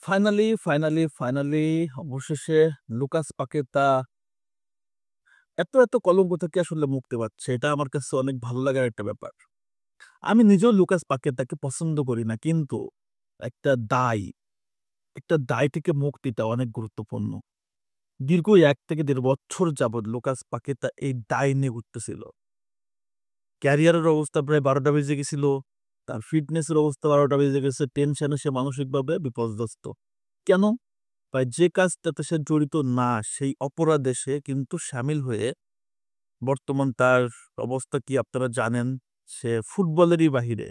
Finally অবশেষে Lucas Paqueta এত কলঙ্ক থেকে আসলে মুক্তি পাচ্ছে। এটা আমার কাছে অনেক ভালো লাগার একটা ব্যাপার। আমি নিজেও লুকাস পাকেতাকে পছন্দ করি না, কিন্তু একটা দায় একটা দায় থেকে মুক্তিটা অনেক গুরুত্বপূর্ণ। দীর্ঘ ১ থেকে ১.৫ বছর যাবৎ লুকাস পাকেতা এই দায় নিয়ে ঘুরতেছিল। ক্যারিয়ারের অবস্থা প্রায় ১২টা বেজে গেছিল। তার ফিটনেসের অবস্থা ১২টা বেজে গেছে। টেনশনে সে মানসিকভাবে বিপর্যস্ত। কেন? বা যে কাজটাতে সে জড়িত না, সেই অপরাধে সে কিন্তু শামিল হয়ে বর্তমান তার অবস্থা কি আপনারা জানেন। সে ফুটবলেরই বাহিরে।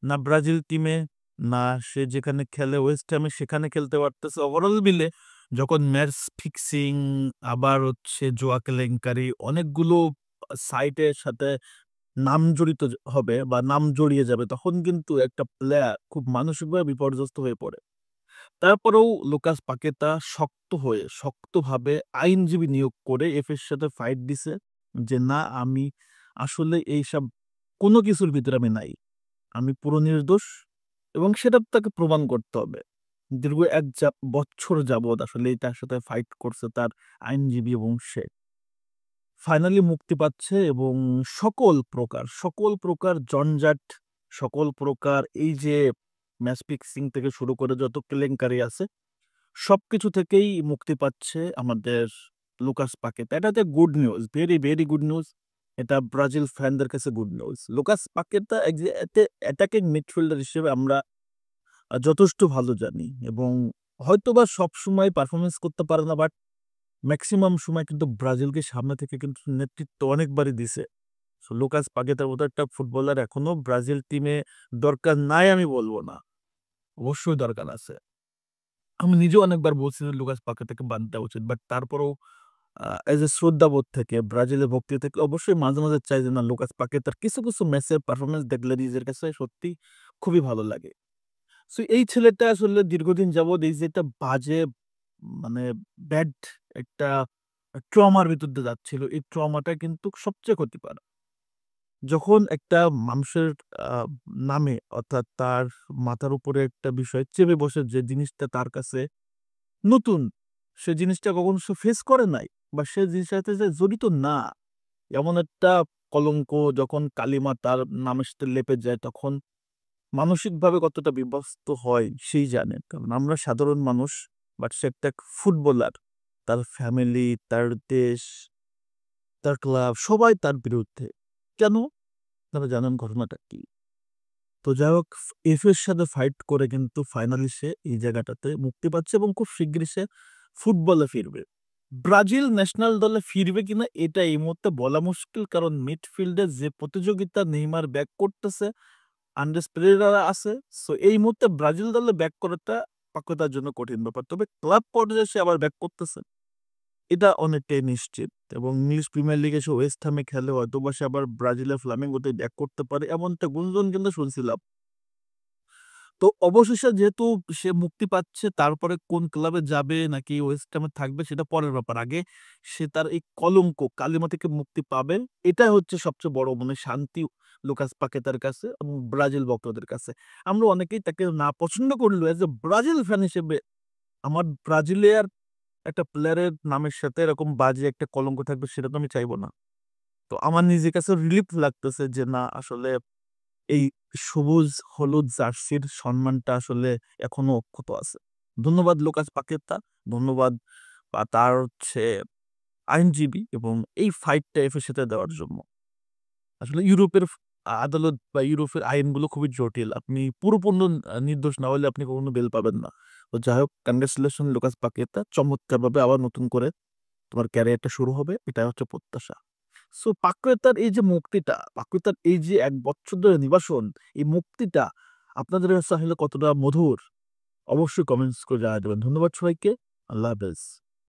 না ব্রাজিল টিমে, না সে যেখানে খেলে ওয়েস্ট হ্যামে সেখানে খেলতে পারতেছে। ওভারঅল মিলে যখন ম্যাচ ফিক্সিং, আবার হচ্ছে জুয়া কেলেঙ্কারি, অনেকগুলো সাইটের সাথে নাম জড়িত হবে বা নাম জড়িয়ে যাবে, তখন কিন্তু একটা প্লেয়ার খুব মানসিকভাবে বিপর্যস্ত হয়ে পড়ে। তারপরেও লুকাস পাকেতা শক্তভাবে আইনজীবী নিয়োগ করে এফ এর সাথে ফাইট দিছে যে না, আমি আসলে এইসব কোনো কিছুর ভিতরে আমি নাই, আমি পুরো নির্দোষ, এবং সেটা তাকে প্রমাণ করতে হবে। দীর্ঘ ১ বছর যাবৎ আসলে তার সাথে ফাইট করছে তার আইনজীবী, এবং সে ফাইনালি মুক্তি পাচ্ছে। এবং সকল প্রকার জঞ্জাট, সকল প্রকার এই যে ম্যাচ ফিক্সিং থেকে শুরু করে যত কেলেঙ্কারি আছে, সবকিছু থেকেই মুক্তি পাচ্ছে আমাদের লুকাস পাকেতা। এটাতে good news, very good news. এটা ব্রাজিল ফ্যানদের কাছে good news. Lucas Paqueta attacking midfielder হিসেবে আমরা যথেষ্ট ভালো জানি, এবং হয়তোবা সবসময় পারফরমেন্স করতে পারে না, বাট ম্যাক্সিমাম সময় কিন্তু ব্রাজিলকে সামনে থেকে কিন্তু নেতৃত্ব অনেকবারই দিছে। সো লুকাস পাকেতার মতো একটা ফুটবলার এখনো ব্রাজিল টিমে দরকার নাই আমি বলবো না, অবশ্যই দরকার আছে। আমি নিজেও অনেকবার বলছি যে লুকাস পাকেতাকে বাদ দেওয়া উচিত, বাট তারপরেও এজ এ শ্রদ্ধাবোধ থেকে, ব্রাজিলের ভক্তি থেকে অবশ্যই মাঝে চাই যে না, লুকাস পাকেতার কিছু ম্যাচের পারফরমেন্স দেখলে নিজের কাছে সত্যি খুবই ভালো লাগে। সো এই ছেলেটা আসলে দীর্ঘদিন যাবৎ এই যে একটা বাজে, মানে ব্যাড একটা ট্রমার ভিতর দিয়ে যাচ্ছিল। এই ট্রমাটা কিন্তু সবচেয়ে ক্ষতিকর। যখন একটা মানুষের আ নামে, অর্থাৎ তার মাথার উপরে একটা বিষয় চেপে বসে, যে জিনিসটা তার কাছে নতুন, সে জিনিসটা কখনো সে ফেস করে নাই, বা সে জিনিসটার সাথে যে জড়িত না, এমন একটা কলঙ্ক যখন কালিমা তার নামের সাথে লেপে যায়, তখন মানসিকভাবে কতটা বিভ্যস্ত হয় সেই জানে। কারণ আমরা সাধারণ মানুষ, বাট সে একটা ফুটবলার। তার ফ্যামিলি, তার দেশ, তার ক্লাব সবাই তার বিরুদ্ধে। কেন? আপনারা জানেন ঘটনাটা কি? তো যাই হোক, এফ এর সাথে ফাইট করে কিন্তু ফাইনালি সে এই জায়গাটাতে মুক্তি পাচ্ছে, এবং খুব শিগগিরই সে ফুটবলে ফিরবে। ব্রাজিল ন্যাশনাল দলে ফিরবে কিনা এটা এই মুহূর্তে বলা মুশকিল, কারণ মিডফিল্ডে যে প্রতিযোগিতা নেইমার ব্যাক করতেছে, আন্দ্রেস পেরেরা আছে। সো এই মুহূর্তে ব্রাজিল দলে ব্যাক করাটা পাকুয়েতার জন্য কঠিন ব্যাপার। তবে ক্লাব পর্যায়ে সে আবার ব্যাক করতেছে, এটা অনেকটাই নিশ্চিত। এবং ইংলিশ প্রিমিয়ার লিগে সে ওয়েস্ট হামে খেলে, হয়তোবা সে আবার ব্রাজিলের ফ্লামেঙ্গোতে ব্যাক করতে পারে, এমন একটা গুঞ্জন কিন্তু শুনছিলাম। তো অবশেষে যেহেতু সে মুক্তি পাচ্ছে, তারপরে কোন ক্লাবে যাবে নাকি ওয়েস্ট হামে থাকবে সেটা পরের ব্যাপার। আগে সে তার এই কলঙ্ক, কালিমা থেকে মুক্তি পাবে। এটা হচ্ছে সবচেয়ে বড় শান্তি লুকাস পাকেতার কাছে এবং ব্রাজিল ভক্তদের কাছে। আমরা অনেকেই তাকে না পছন্দ করলেও এজ এ ব্রাজিল ফ্যান হিসেবে, আমার ব্রাজিলিয়ার একটা প্লেয়ারের নামের সাথে এরকম বাজে একটা কলঙ্ক থাকবে, সেটা তো আমি চাইবো না। তো আমার নিজের কাছে রিলিফ লাগতেছে যে না, আসলে এই সবুজ হলুদ জার্সির সম্মানটা আসলে এখনো অক্ষত আছে। ধন্যবাদ লুকাস পাকেতা, ধন্যবাদ তার হচ্ছে আইনজীবী, এবং এই ফাইটটা এফ এর সাথে দেওয়ার জন্য। আসলে ইউরোপের আদালত বা ইউরোপের আইনগুলো খুবই জটিল। আপনি পুরোপূর্ণ নির্দোষ না হলে আপনি কখনো বেল পাবেন না। তো যাই হোক, কংগ্রেচুলেশন লুকাস পাকেতা, চমৎকারভাবে আবার নতুন করে তোমার ক্যারিয়ারটা শুরু হবে, এটাই হচ্ছে প্রত্যাশা। সো পাকুয়েতার এই যে ১ বছর ধরে নিবাসন, এই মুক্তিটা আপনাদের কাছে আসলে কতটা মধুর, অবশ্যই কমেন্টস করে জানায় দেবেন। ধন্যবাদ সবাইকে। আল্লাহ হাফেজ।